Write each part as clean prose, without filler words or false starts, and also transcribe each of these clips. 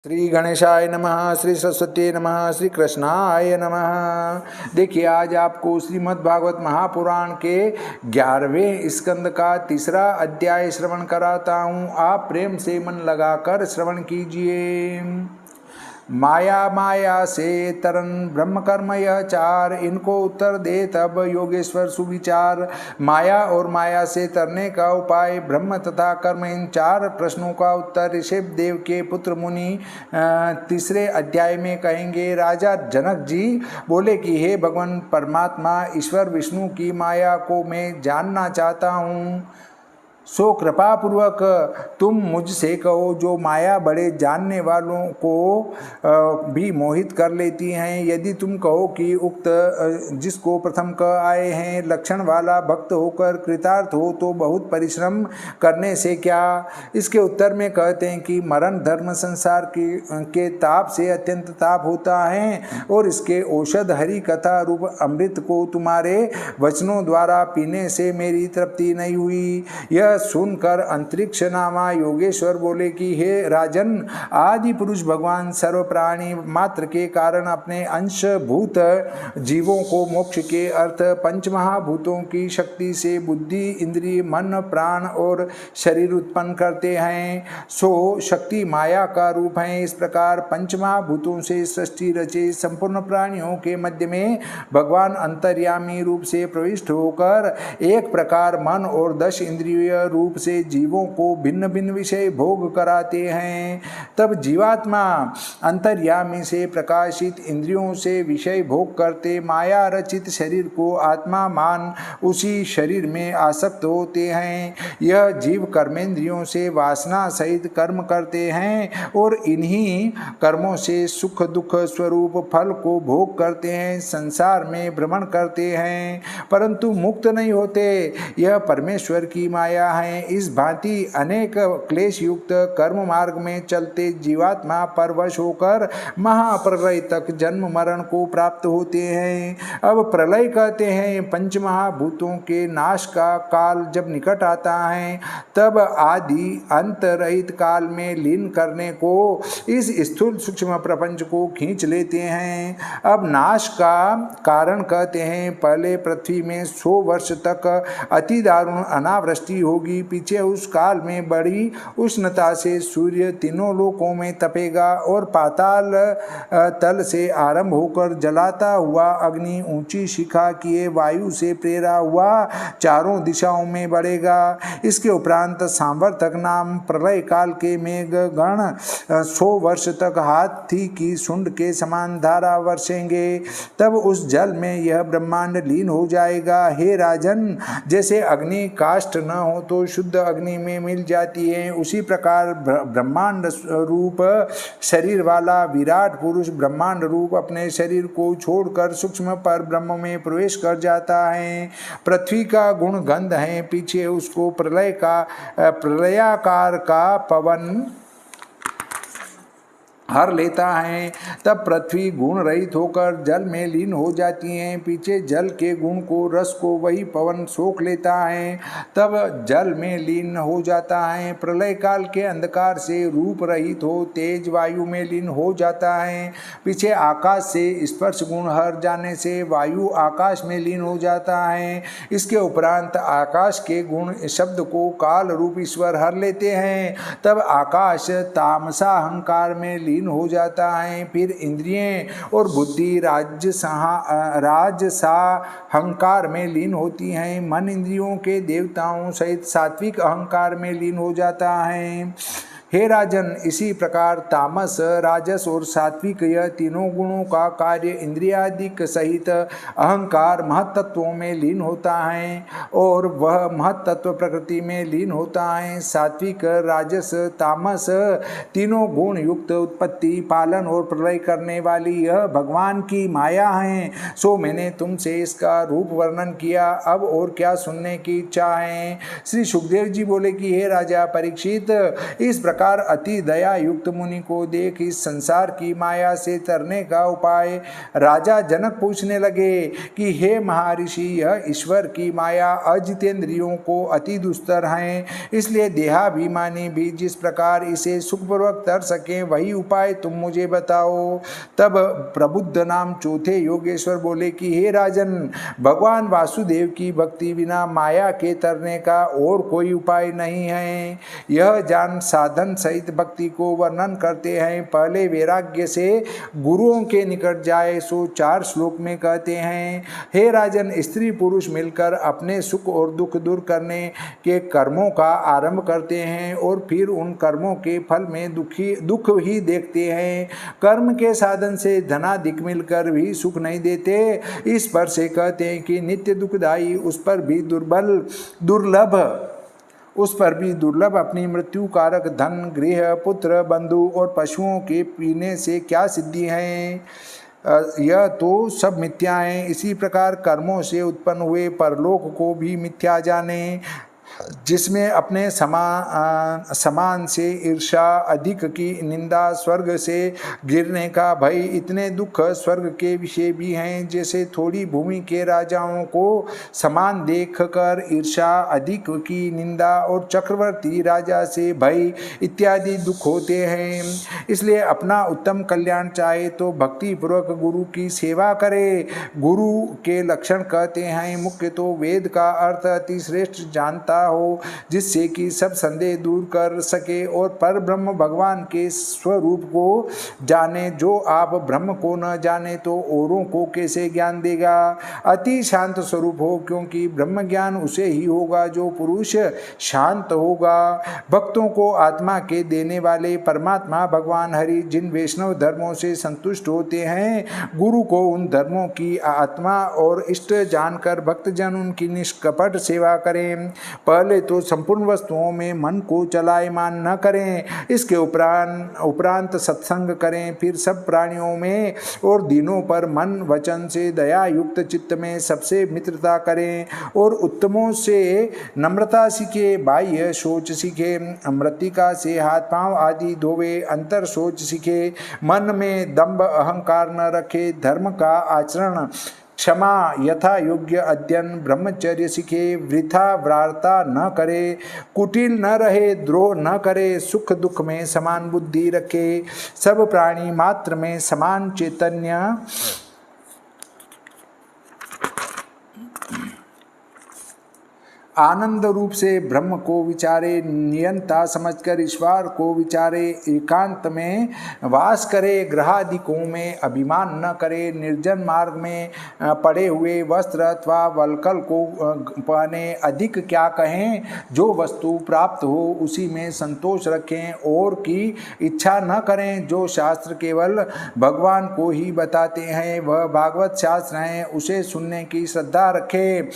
श्री गणेशाय नमः, श्री सरस्वती नमः, श्री कृष्णाय नमः। देखिए, आज आपको श्रीमद् भागवत महापुराण के 11वें स्कंद का 3रा अध्याय श्रवण कराता हूँ। आप प्रेम से मन लगाकर श्रवण कीजिए। माया से तरन ब्रह्म कर्म यह चार, इनको उत्तर दे तब योगेश्वर सुविचार। माया और माया से तरने का उपाय, ब्रह्म तथा कर्म, इन 4 प्रश्नों का उत्तर ऋषभ देव के पुत्र मुनि 3रे अध्याय में कहेंगे। राजा जनक जी बोले कि हे भगवान परमात्मा ईश्वर विष्णु की माया को मैं जानना चाहता हूँ, सो कृपा पूर्वक तुम मुझसे कहो। जो माया बड़े जानने वालों को भी मोहित कर लेती हैं। यदि तुम कहो कि उक्त जिसको प्रथम कह आए हैं लक्षण वाला भक्त होकर कृतार्थ हो तो बहुत परिश्रम करने से क्या। इसके उत्तर में कहते हैं कि मरण धर्म संसार के ताप से अत्यंत ताप होता है और इसके औषध हरि कथा रूप अमृत को तुम्हारे वचनों द्वारा पीने से मेरी तृप्ति नहीं हुई। यह सुनकर अंतरिक्ष नामा योगेश्वर बोले कि हे राजन, आदि पुरुष भगवान सर्व प्राणी मात्र के कारण अपने अंशभूत जीवों को मोक्ष के अर्थ पंचमहाभूतों की शक्ति से बुद्धि, इंद्रिय, मन, प्राण और शरीर उत्पन्न करते हैं। सो शक्ति माया का रूप है। इस प्रकार पंचमहाभूतों से सृष्टि रचे संपूर्ण प्राणियों के मध्य में भगवान अंतर्यामी रूप से प्रविष्ट होकर एक प्रकार मन और 10 इंद्रिय रूप से जीवों को भिन्न भिन्न विषय भोग कराते हैं। तब जीवात्मा अंतर्यामी से प्रकाशित इंद्रियों से विषय भोग करते माया रचित शरीर को आत्मा मान उसी शरीर में आसक्त होते हैं। यह जीव कर्मेंद्रियों से वासना सहित कर्म करते हैं और इन्हीं कर्मों से सुख दुख स्वरूप फल को भोग करते हैं, संसार में भ्रमण करते हैं परंतु मुक्त नहीं होते। यह परमेश्वर की माया है। इस भांति अनेक क्लेश युक्त कर्म मार्ग में चलते जीवात्मा परवश होकर महाप्रलय तक जन्म मरण को प्राप्त होते हैं। अब प्रलय कहते हैं पंचमहाभूतों के नाश का काल जब निकट आता है तब आदि अंत रहित काल में लीन करने को इस स्थूल सूक्ष्म प्रपंच को खींच लेते हैं। अब नाश का कारण कहते हैं पहले पृथ्वी में 100 वर्ष तक अति दारुण अनावृष्टि होगी। पीछे उस काल में बड़ी उष्णता से सूर्य तीनों लोकों में तपेगा और पाताल तल से आरंभ होकर जलाता हुआ अग्नि ऊंची शिखा किए वायु से प्रेरा हुआ चारों दिशाओं में बढ़ेगा। इसके उपरांत सांवर्तक नाम प्रलय काल के मेघ गण 100 वर्ष तक हाथी की सूंड के समान धारा वर्षेंगे। तब उस जल में यह ब्रह्मांड लीन हो जाएगा। हे राजन, जैसे अग्नि काष्ठ न हो तो शुद्ध अग्नि में मिल जाती है, उसी प्रकार ब्रह्मांड रूप शरीर वाला विराट पुरुष ब्रह्मांड रूप अपने शरीर को छोड़कर सूक्ष्म पर ब्रह्म में प्रवेश कर जाता है। पृथ्वी का गुण गंध है, पीछे उसको प्रलयाकार का पवन हर लेता है। तब पृथ्वी गुण रहित होकर जल में लीन हो जाती है। पीछे जल के गुण को रस को वही पवन सोख लेता है, तब जल में लीन हो जाता है। प्रलय काल के अंधकार से रूप रहित हो तेज वायु में लीन हो जाता है। पीछे आकाश से स्पर्श गुण हर जाने से वायु आकाश में लीन हो जाता है। इसके उपरांत आकाश के गुण शब्द को काल रूप ईश्वर हर लेते हैं। तब आकाश तामसा अहंकार में हो जाता है। फिर इंद्रियें और बुद्धि राजसाहंकार में लीन होती हैं। मन इंद्रियों के देवताओं सहित सात्विक अहंकार में लीन हो जाता है। हे राजन, इसी प्रकार तामस, राजस और सात्विक यह तीनों गुणों का कार्य इंद्रियादिक सहित अहंकार महत्त्वों में लीन होता है और वह महत्त्व प्रकृति में लीन होता है। सात्विक, राजस, तामस तीनों गुण युक्त उत्पत्ति, पालन और प्रलय करने वाली यह भगवान की माया है। सो मैंने तुमसे इसका रूप वर्णन किया, अब और क्या सुनने की इच्छा है। श्री सुखदेव जी बोले कि हे राजा परीक्षित, इस प्रकार प्रकार अति दया युक्त मुनि को देख इस संसार की माया से तरने का उपाय राजा जनक पूछने लगे कि हे महर्षि, यह ईश्वर की माया अजितेंद्रियों को अति दुस्तर है, इसलिए देहाभिमानी भी जिस प्रकार इसे सुखपूर्वक तर सके वही उपाय तुम मुझे बताओ। तब प्रबुद्ध नाम चौथे योगेश्वर बोले कि हे राजन, भगवान वासुदेव की भक्ति बिना माया के तरने का और कोई उपाय नहीं है। यह जान साधन सहित भक्ति को वर्णन करते हैं। पहले वैराग्य से गुरुओं के निकट जाए सो 4 श्लोक में कहते हैं। हे राजन, स्त्री पुरुष मिलकर अपने सुख और दुख दूर करने के कर्मों का आरंभ करते हैं और फिर उन कर्मों के फल में दुख ही देखते हैं। कर्म के साधन से धनाधिक मिलकर भी सुख नहीं देते। इस पर से कहते हैं कि नित्य दुखदायी, उस पर भी दुर्लभ अपनी मृत्यु कारक धन, गृह, पुत्र, बंधु और पशुओं के पीने से क्या सिद्धि है। यह तो सब मिथ्या है। इसी प्रकार कर्मों से उत्पन्न हुए परलोक को भी मिथ्या जाने, जिसमें अपने समान से ईर्षा, अधिक की निंदा, स्वर्ग से गिरने का भय, इतने दुख स्वर्ग के विषय भी हैं। जैसे थोड़ी भूमि के राजाओं को समान देखकर ईर्षा, अधिक की निंदा और चक्रवर्ती राजा से भय इत्यादि दुख होते हैं। इसलिए अपना उत्तम कल्याण चाहे तो भक्ति पूर्वक गुरु की सेवा करे। गुरु के लक्षण कहते हैं, मुख्य तो वेद का अर्थ अति श्रेष्ठ जानता हो, जिससे कि सब संदेह दूर कर सके और पर ब्रह्म भगवान के स्वरूप को जाने। जो आप ब्रह्म को न जाने तो औरों को कैसे ज्ञान देगा। अति शांत स्वरूप हो, क्योंकि ब्रह्म ज्ञान उसे ही होगा जो पुरुष शांत होगा। भक्तों को आत्मा के देने वाले परमात्मा भगवान हरि जिन वैष्णव धर्मों से संतुष्ट होते हैं, गुरु को उन धर्मों की आत्मा और इष्ट जानकर भक्तजन उनकी निष्कपट सेवा करें। पहले तो संपूर्ण वस्तुओं में मन को चलायमान न करें, इसके उपरांत सत्संग करें। फिर सब प्राणियों में और दीनों पर मन वचन से दया युक्त चित्त में सबसे मित्रता करें और उत्तमों से नम्रता सीखे। बाह्य शौच सीखे, मृत्तिका से हाथ पांव आदि धोवे, अंतर शौच सीखे, मन में दंभ अहंकार न रखे, धर्म का आचरण, क्षमा, यथा योग्य अध्ययन, ब्रह्मचर्य सीखे, वृथा वार्ता न करे, कुटिल न रहे, द्रोह न करे, सुख दुख में समान बुद्धि रखे, सब प्राणी मात्र में समान चैतन्य, आनंद रूप से ब्रह्म को विचारे, नियंता समझकर ईश्वर को विचारे, एकांत में वास करे, ग्रहादिकों में अभिमान न करे, निर्जन मार्ग में पड़े हुए वस्त्र अथवा वल्कल को पहने, अधिक क्या कहें, जो वस्तु प्राप्त हो उसी में संतोष रखें और की इच्छा न करें। जो शास्त्र केवल भगवान को ही बताते हैं वह भागवत शास्त्र हैं, उसे सुनने की श्रद्धा रखें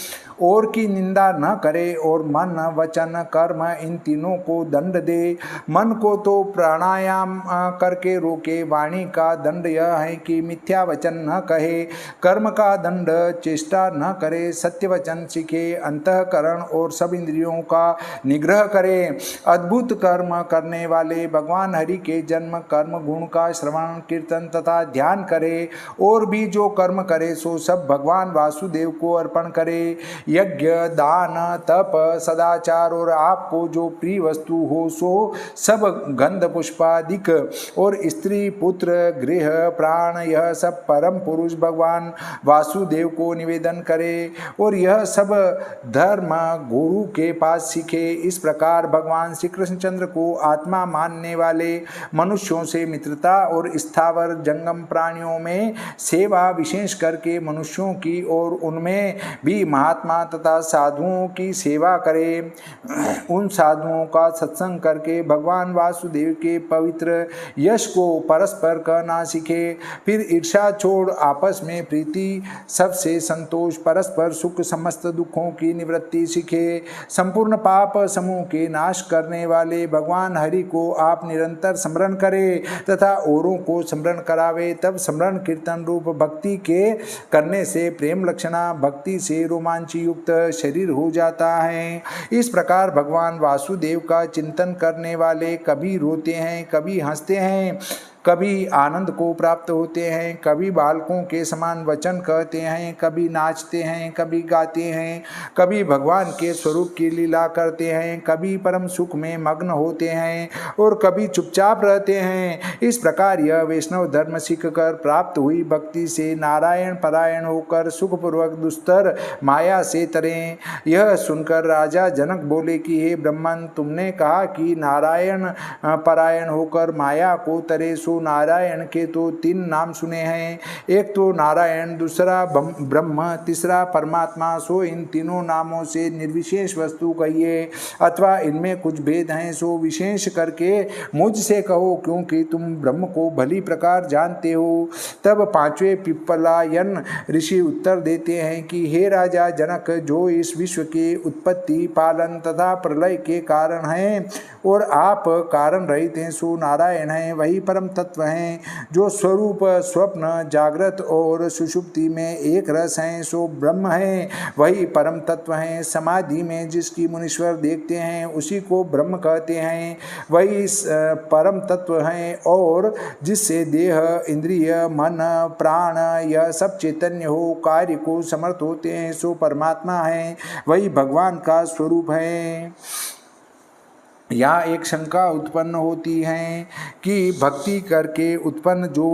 और की निंदा न करे और मन, वचन, कर्म इन तीनों को दंड दे। मन को तो प्राणायाम करके रोके। वाणी का दंड यह है कि मिथ्या वचन न कहे। कर्म का दंड चेष्टा न करे, सत्य वचन सीखे, अंतःकरण और सब इंद्रियों का निग्रह करे। अद्भुत कर्म करने वाले भगवान हरि के जन्म कर्म गुण का श्रवण, कीर्तन तथा ध्यान करे और भी जो कर्म करे सो सब भगवान वासुदेव को अर्पण करे। यज्ञ, दान, तप, सदाचार और आपको जो प्रिय वस्तु हो सो सब गंध पुष्पादिक और स्त्री, पुत्र, गृह, प्राण, यह सब परम पुरुष भगवान वासुदेव को निवेदन करे और यह सब धर्म गुरु के पास सीखे। इस प्रकार भगवान श्री कृष्णचंद्र को आत्मा मानने वाले मनुष्यों से मित्रता और स्थावर जंगम प्राणियों में सेवा, विशेष करके मनुष्यों की और उनमें भी महात्मा तथा साधुओं की सेवा करे। उन साधुओं का सत्संग करके भगवान वासुदेव के पवित्र यश को परस्पर कहना सीखे। फिर ईर्ष्या छोड़ आपस में प्रीति, सबसे संतोष, परस्पर सुख, समस्त दुखों की निवृत्ति सीखे। संपूर्ण पाप समूह के नाश करने वाले भगवान हरि को आप निरंतर स्मरण करें तथा औरों को स्मरण करावे। तब स्मरण कीर्तन रूप भक्ति के करने से प्रेम लक्षणा भक्ति से रोमांच युक्त शरीर हो जाता जाता है। इस प्रकार भगवान वासुदेव का चिंतन करने वाले कभी रोते हैं, कभी हंसते हैं, कभी आनंद को प्राप्त होते हैं, कभी बालकों के समान वचन कहते हैं, कभी नाचते हैं, कभी गाते हैं, कभी भगवान के स्वरूप की लीला करते हैं, कभी परम सुख में मग्न होते हैं और कभी चुपचाप रहते हैं। इस प्रकार यह वैष्णव धर्म सीख कर प्राप्त हुई भक्ति से नारायण परायण होकर सुखपूर्वक दुस्तर माया से तरें। यह सुनकर राजा जनक बोले कि हे ब्रह्मन, तुमने कहा कि नारायण परायण होकर माया को तरे। नारायण के तो 3 नाम सुने हैं, एक तो नारायण, दूसरा ब्रह्म, तीसरा परमात्मा। सो इन तीनों नामों से निर्विशेष वस्तु कहिए, अथवा इनमें कुछ भेद हैं सो विशेष करके मुझसे कहो, क्योंकि तुम ब्रह्म को भली प्रकार जानते हो। तब 5वें पिप्पलायन ऋषि उत्तर देते हैं कि हे राजा जनक, जो इस विश्व की उत्पत्ति, पालन तथा प्रलय के कारण हैं और आप कारण रहित हैं, सो नारायण हैं। वही परम तत्व हैं, जो स्वरूप, स्वप्न, जागृत और सुषुप्ति में एक रस हैं, सो ब्रह्म हैं। वही परम तत्व हैं। समाधि में जिसकी मुनीश्वर देखते हैं उसी को ब्रह्म कहते हैं। वही परम तत्व हैं और जिससे देह, इंद्रिय, मन, प्राण यह सब चैतन्य हो कार्य को समर्थ होते हैं, सो परमात्मा है। वही भगवान का स्वरूप है। यहाँ एक शंका उत्पन्न होती है कि भक्ति करके उत्पन्न जो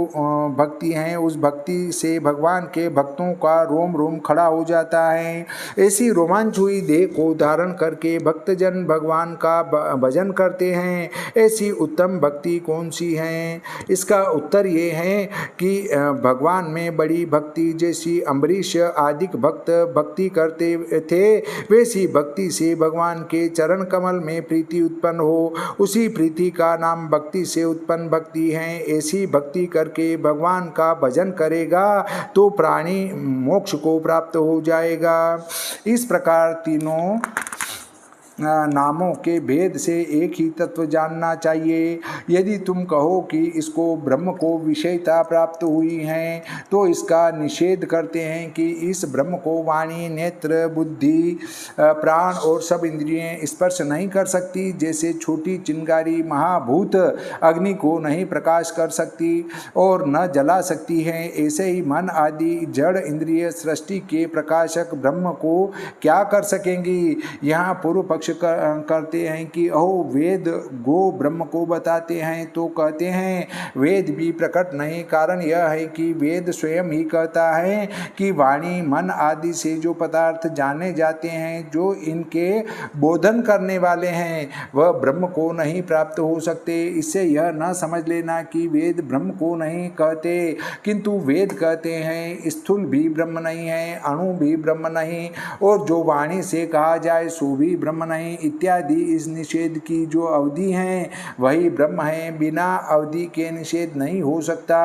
भक्ति है, उस भक्ति से भगवान के भक्तों का रोम रोम खड़ा हो जाता है। ऐसी रोमांच हुई देह को धारण करके भक्तजन भगवान का भजन करते हैं। ऐसी उत्तम भक्ति कौन सी है? इसका उत्तर ये है कि भगवान में बड़ी भक्ति, जैसी अम्बरीश आदि भक्त भक्ति करते थे, वैसी भक्ति से भगवान के चरण कमल में प्रीति उत्पन्न हो, उसी प्रीति का नाम भक्ति से उत्पन्न भक्ति है। ऐसी भक्ति करके भगवान का भजन करेगा तो प्राणी मोक्ष को प्राप्त हो जाएगा। इस प्रकार तीनों नामों के भेद से एक ही तत्व जानना चाहिए। यदि तुम कहो कि इसको ब्रह्म को विषयता प्राप्त हुई है, तो इसका निषेध करते हैं कि इस ब्रह्म को वाणी, नेत्र, बुद्धि, प्राण और सब इंद्रियें स्पर्श नहीं कर सकती। जैसे छोटी चिंगारी महाभूत अग्नि को नहीं प्रकाश कर सकती और न जला सकती है, ऐसे ही मन आदि जड़ इंद्रिय सृष्टि के प्रकाशक ब्रह्म को क्या कर सकेंगी। यहाँ पूर्व पक्ष करते हैं कि अहो वेद गो ब्रह्म को बताते हैं, तो कहते हैं वेद भी प्रकट नहीं। कारण यह है कि वेद स्वयं ही कहता है कि वाणी, मन आदि से जो पदार्थ जाने जाते हैं, जो इनके बोधन करने वाले हैं, वह ब्रह्म को नहीं प्राप्त हो सकते। इससे यह न समझ लेना कि वेद ब्रह्म को नहीं कहते, किंतु वेद कहते हैं स्थूल भी ब्रह्म नहीं है, अणु भी ब्रह्म नहीं, और जो वाणी से कहा जाए सो भी ब्रह्म नहीं इत्यादि। इस निषेध की जो अवधि है वही ब्रह्म है, बिना अवधि के निषेध नहीं हो सकता।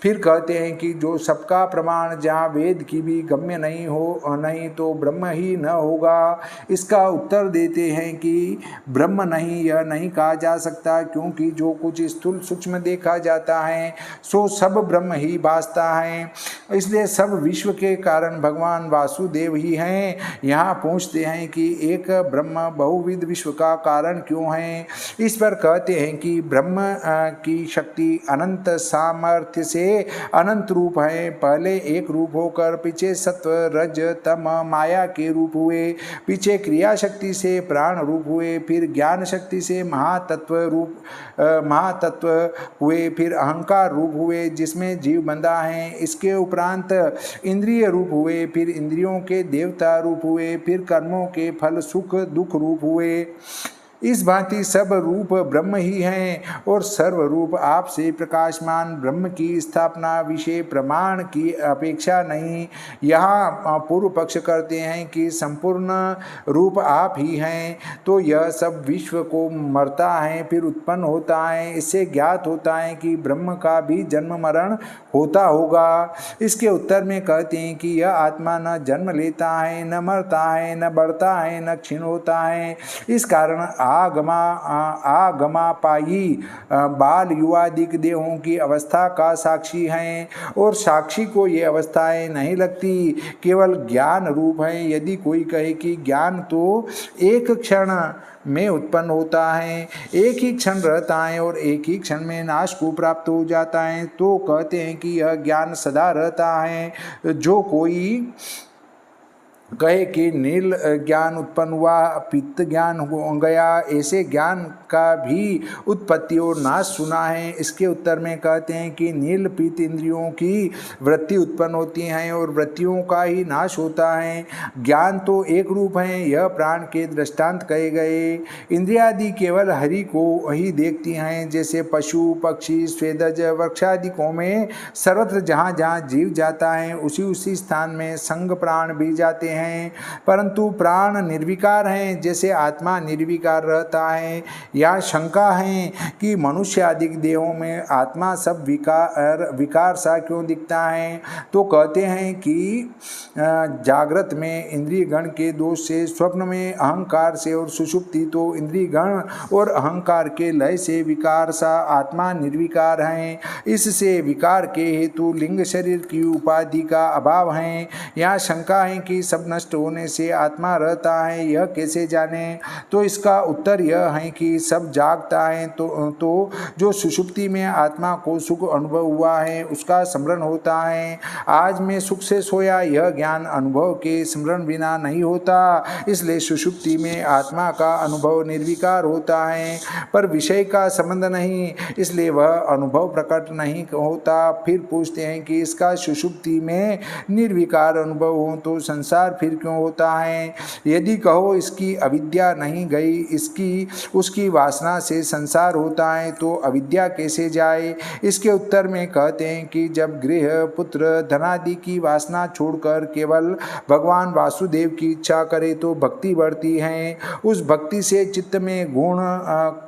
फिर कहते हैं कि जो सबका प्रमाण, जहाँ वेद की भी गम्य नहीं हो, नहीं तो ब्रह्म ही न होगा। इसका उत्तर देते हैं कि ब्रह्म नहीं, यह नहीं कहा जा सकता, क्योंकि जो कुछ स्थूल सूक्ष्म देखा जाता है सो सब ब्रह्म ही भासता है। इसलिए सब विश्व के कारण भगवान वासुदेव ही हैं। यहाँ पूछते हैं कि एक ब्रह्म बहुविध विश्व का कारण क्यों है। इस पर कहते हैं कि ब्रह्म की शक्ति अनंत सामर्थ्य से अनंत रूप है। पहले एक रूप होकर पीछे सत्व, रज, तम, माया के रूप हुए, पीछे क्रिया शक्ति से प्राण रूप हुए, फिर ज्ञान शक्ति से महातत्व हुए, फिर अहंकार रूप हुए जिसमें जीव बंधा है। इसके उपरांत इंद्रिय रूप हुए, फिर इंद्रियों के देवता रूप हुए, फिर कर्मों के फल सुख दुख रूप हुए। इस भांति सब रूप ब्रह्म ही हैं और सर्वरूप आपसे प्रकाशमान ब्रह्म की स्थापना विषय प्रमाण की अपेक्षा नहीं। यहाँ पूर्व पक्ष करते हैं कि संपूर्ण रूप आप ही हैं, तो यह सब विश्व को मरता है फिर उत्पन्न होता है। इससे ज्ञात होता है कि ब्रह्म का भी जन्म मरण होता होगा। इसके उत्तर में कहते हैं कि यह आत्मा न जन्म लेता है, न मरता है, न बढ़ता है, न क्षीण होता है। इस कारण आगमापायी बाल युवादिक देहों की अवस्था का साक्षी हैं, और साक्षी को ये अवस्थाएं नहीं लगती, केवल ज्ञान रूप हैं। यदि कोई कहे कि ज्ञान तो एक क्षण में उत्पन्न होता है, एक ही क्षण रहता है और एक ही क्षण में नाश को प्राप्त हो जाता है, तो कहते हैं कि यह ज्ञान सदा रहता है। जो कोई कहे कि नील ज्ञान उत्पन्न हुआ, पित्त ज्ञान हो गया, ऐसे ज्ञान का भी उत्पत्ति और नाश सुना है। इसके उत्तर में कहते हैं कि नील पित्त इंद्रियों की वृत्ति उत्पन्न होती हैं और वृत्तियों का ही नाश होता है। ज्ञान तो एक रूप है, यह प्राण के दृष्टांत कहे गए। इंद्रियादि केवल हरि को ही देखती हैं, जैसे पशु पक्षी स्वेदज वृक्षादिकों में सर्वत्र जहाँ जहाँ जीव जाता है उसी उसी स्थान में संग प्राण भी जाते हैं, परंतु प्राण निर्विकार हैं, जैसे आत्मा निर्विकार रहता है। यह शंका है कि मनुष्य आदि देहों में आत्मा सब विकार सा क्यों दिखता है, तो कहते हैं कि जागृत में इंद्रिय गण के दोष से, स्वप्न में अहंकार से और सुषुप्ति तो इंद्रिय गण और अहंकार के लय से विकार सा आत्मा निर्विकार है। इससे विकार के हेतु लिंग शरीर की उपाधि का अभाव है। यहाँ शंका है कि सब नष्ट होने से आत्मा रहता है, यह कैसे जाने, तो इसका उत्तर यह है कि सब जागता है तो जो सुषुप्ति में आत्मा को सुख अनुभव हुआ है उसका स्मरण होता है। आज मैं सुख से सोया, यह ज्ञान अनुभव के स्मरण बिना नहीं होता, इसलिए सुषुप्ति में आत्मा का अनुभव निर्विकार होता है, पर विषय का संबंध नहीं, इसलिए वह अनुभव प्रकट नहीं होता। फिर पूछते हैं कि इसका सुषुप्ति में निर्विकार अनुभव हो तो संसार फिर क्यों होता है। यदि कहो इसकी अविद्या नहीं गई, इसकी उसकी वासना से संसार होता है, तो अविद्या कैसे जाए। इसके उत्तर में कहते हैं कि जब गृह पुत्र धनादि की वासना छोड़कर केवल भगवान वासुदेव की इच्छा करे तो भक्ति बढ़ती है। उस भक्ति से चित्त में गुण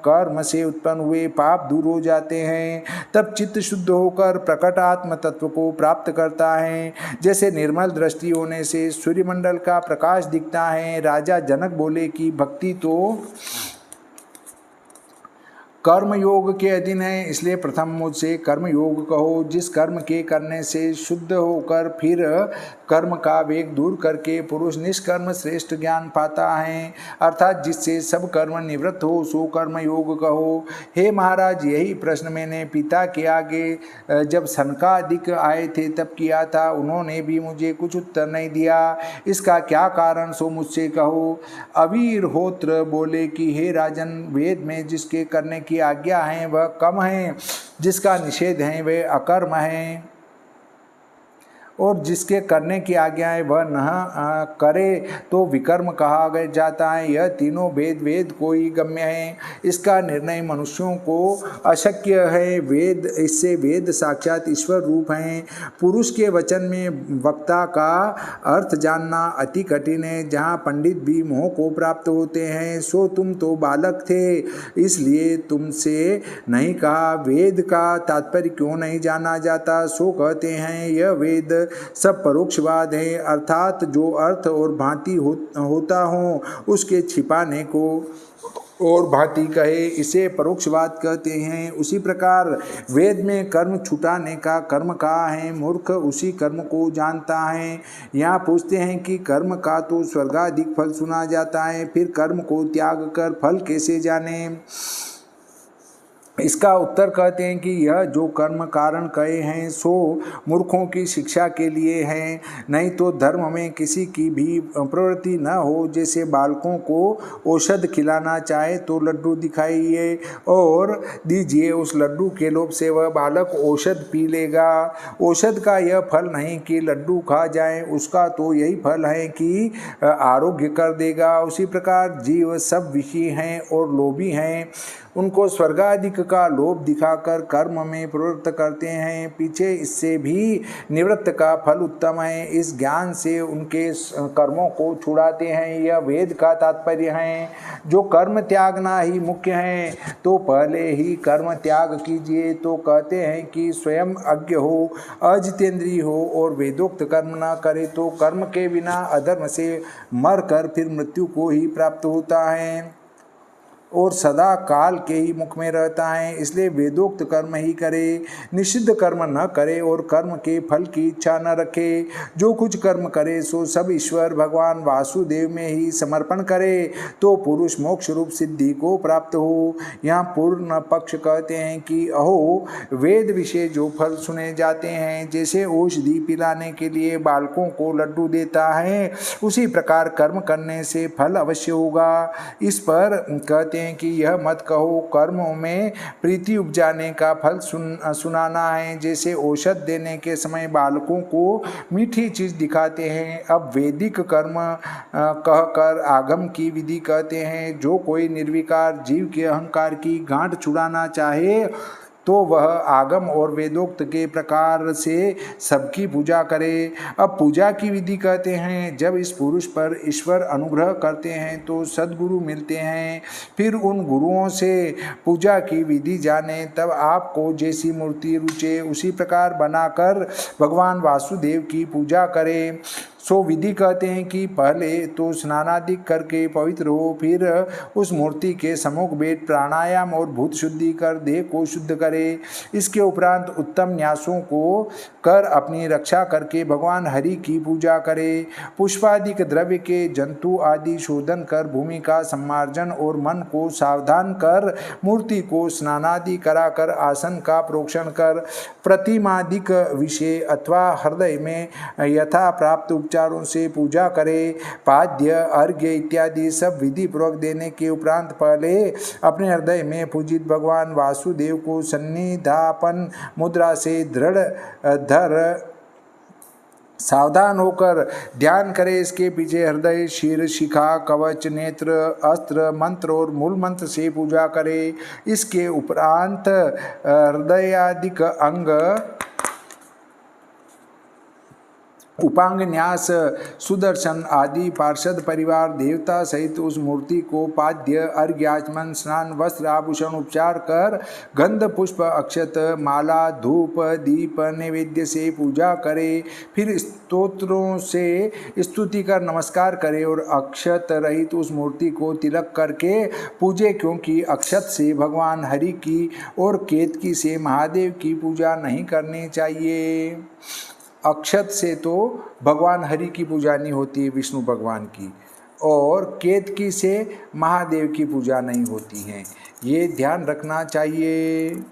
कर्म से उत्पन्न हुए पाप दूर हो जाते हैं, तब चित्त शुद्ध होकर प्रकट आत्म तत्व को प्राप्त करता है। जैसे निर्मल दृष्टि होने से सूर्यमंडल का प्रकाश दिखता है। राजा जनक बोले कि भक्ति तो कर्म योग के अधीन है, इसलिए प्रथम मुझसे कर्म योग कहो, जिस कर्म के करने से शुद्ध होकर फिर कर्म का वेग दूर करके पुरुष निष्कर्म श्रेष्ठ ज्ञान पाता है, अर्थात जिससे सब कर्म निवृत्त हो, सो कर्म योग कहो। हे महाराज, यही प्रश्न मैंने पिता के आगे जब सनकादिक आए थे तब किया था, उन्होंने भी मुझे कुछ उत्तर नहीं दिया। इसका क्या कारण, सो मुझसे कहो। अवीरहोत्र बोले कि हे राजन, वेद में जिसके करने की आज्ञा है वह कम है, जिसका निषेध है वह अकर्म है, और जिसके करने की आज्ञा है वह न करे तो विकर्म कहा जाता है। यह तीनों वेद को ही गम्य है, इसका निर्णय मनुष्यों को अशक्य है। वेद इससे वेद साक्षात ईश्वर रूप हैं। पुरुष के वचन में वक्ता का अर्थ जानना अति कठिन है। जहाँ पंडित भी मोह को प्राप्त होते हैं, सो तुम तो बालक थे, इसलिए तुमसे नहीं कहा। वेद का तात्पर्य क्यों नहीं जाना जाता, सो कहते हैं यह वेद सब परोक्षवाद है, अर्थात जो अर्थ और भांति होता हो उसके छिपाने को और भांति कहे, इसे परोक्षवाद कहते हैं। उसी प्रकार वेद में कर्म छुटाने का कर्म कहा है, मूर्ख उसी कर्म को जानता है। यहाँ पूछते हैं कि कर्म का तो स्वर्गाधिक फल सुना जाता है, फिर कर्म को त्याग कर फल कैसे जाने। इसका उत्तर कहते हैं कि यह जो कर्म कारण कहे हैं सो मूर्खों की शिक्षा के लिए हैं, नहीं तो धर्म में किसी की भी प्रवृत्ति न हो। जैसे बालकों को औषध खिलाना चाहे तो लड्डू दिखाइए और दीजिए, उस लड्डू के लोभ से वह बालक औषध पी लेगा। औषध का यह फल नहीं कि लड्डू खा जाए, उसका तो यही फल है कि आरोग्य कर देगा। उसी प्रकार जीव सब विषी हैं और लोभी हैं, उनको स्वर्गाधिक का लोभ दिखाकर कर्म में प्रवृत्त करते हैं, पीछे इससे भी निवृत्त का फल उत्तम है। इस ज्ञान से उनके कर्मों को छुड़ाते हैं, यह वेद का तात्पर्य है। जो कर्म त्यागना ही मुख्य है तो पहले ही कर्म त्याग कीजिए। तो कहते हैं कि स्वयं अज्ञ हो, अजितेंद्रिय हो और वेदोक्त कर्म न करे तो कर्म के बिना अधर्म से मर कर फिर मृत्यु को ही प्राप्त होता है। और सदा काल के ही मुख में रहता है, इसलिए वेदोक्त कर्म ही करे, निषिद्ध कर्म न करे और कर्म के फल की इच्छा न रखे। जो कुछ कर्म करे सो सब ईश्वर भगवान वासुदेव में ही समर्पण करे तो पुरुष मोक्ष रूप सिद्धि को प्राप्त हो। यहाँ पूर्ण पक्ष कहते हैं कि अहो, वेद विषय जो फल सुने जाते हैं, जैसे औषधि पिलाने के लिए बालकों को लड्डू देता है, उसी प्रकार कर्म करने से फल अवश्य होगा। इस पर कहते हैं कि यह मत कहो कर्मों में प्रीति उपजाने का फल सुनाना है, जैसे औषध देने के समय बालकों को मीठी चीज दिखाते हैं। अब वैदिक कर्म कहकर आगम की विधि कहते हैं। जो कोई निर्विकार जीव के अहंकार की गांठ छुड़ाना चाहे तो वह आगम और वेदोक्त के प्रकार से सबकी पूजा करे। अब पूजा की विधि कहते हैं। जब इस पुरुष पर ईश्वर अनुग्रह करते हैं तो सद्गुरु मिलते हैं, फिर उन गुरुओं से पूजा की विधि जाने, तब आपको जैसी मूर्ति रुचे उसी प्रकार बनाकर भगवान वासुदेव की पूजा करें। सो विधि कहते हैं कि पहले तो स्नानादि करके पवित्र हो, फिर उस मूर्ति के सम्मुख बैठ प्राणायाम और भूत शुद्धि कर देह को शुद्ध करे। इसके उपरांत उत्तम न्यासों को कर अपनी रक्षा करके भगवान हरि की पूजा करे। पुष्पादिक द्रव्य के जंतु आदि शोधन कर भूमि का सम्मार्जन और मन को सावधान कर मूर्ति को स्नानादि कराकर आसन का प्रोक्षण कर प्रतिमादिक विषय अथवा हृदय में यथा प्राप्त उपचारों से पूजा करे। पाद्य अर्घ्य इत्यादि सब विधि पूर्वक देने के उपरांत पहले अपने हृदय में पूजित भगवान वासुदेव को सन्निधापन मुद्रा से दृढ़ धर सावधान होकर ध्यान करे। इसके पीछे हृदय, शीर, शिखा, कवच, नेत्र, अस्त्र, मंत्र और मूल मंत्र से पूजा करे। इसके उपरांत हृदयादिक अंग उपांग न्यास, सुदर्शन आदि पार्षद परिवार देवता सहित उस मूर्ति को पाद्य अर्घ्य आचमन स्नान वस्त्र आभूषण उपचार कर गंध पुष्प अक्षत माला धूप दीप नैवेद्य से पूजा करे। फिर स्तोत्रों से स्तुति कर नमस्कार करे और अक्षत रहित उस मूर्ति को तिलक करके पूजे, क्योंकि अक्षत से भगवान हरि की और केतकी से महादेव की पूजा नहीं करनी चाहिए। अक्षत से तो भगवान हरि की पूजा नहीं होती है, विष्णु भगवान की, और केतकी से महादेव की पूजा नहीं होती है। ये ध्यान रखना चाहिए।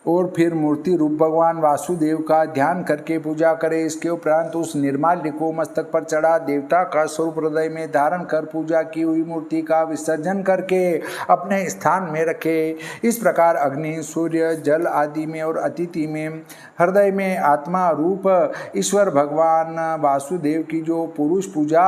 और फिर मूर्ति रूप भगवान वासुदेव का ध्यान करके पूजा करे। इसके उपरांत उस निर्माल्य को मस्तक पर चढ़ा देवता का स्वरूप हृदय में धारण कर पूजा की हुई मूर्ति का विसर्जन करके अपने स्थान में रखे। इस प्रकार अग्नि, सूर्य, जल आदि में और अतिथि में हृदय में आत्मा रूप ईश्वर भगवान वासुदेव की जो पुरुष पूजा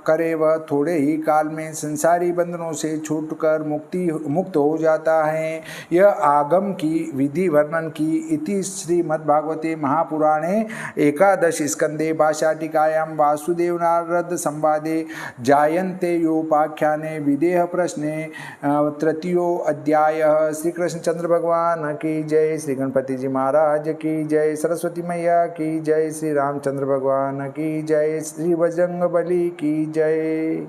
करे वह थोड़े ही काल में संसारी बंधनों से छूटकर मुक्त हो जाता है। यह आगम की विधि वर्णन की इति श्रीमद्भागवते महापुराणे एकादश स्कंदे भाष्याटिकायां वासुदेव नारद संवादे जायन्ते योपाख्याने विदेह प्रश्ने तृतीयो अध्याय। श्री कृष्ण चंद्र भगवान की जय, श्री गणपति जी महाराज की जय, सरस्वती मैया की जय, श्री रामचंद्र भगवान की जय, श्री बजरंग बली की जय।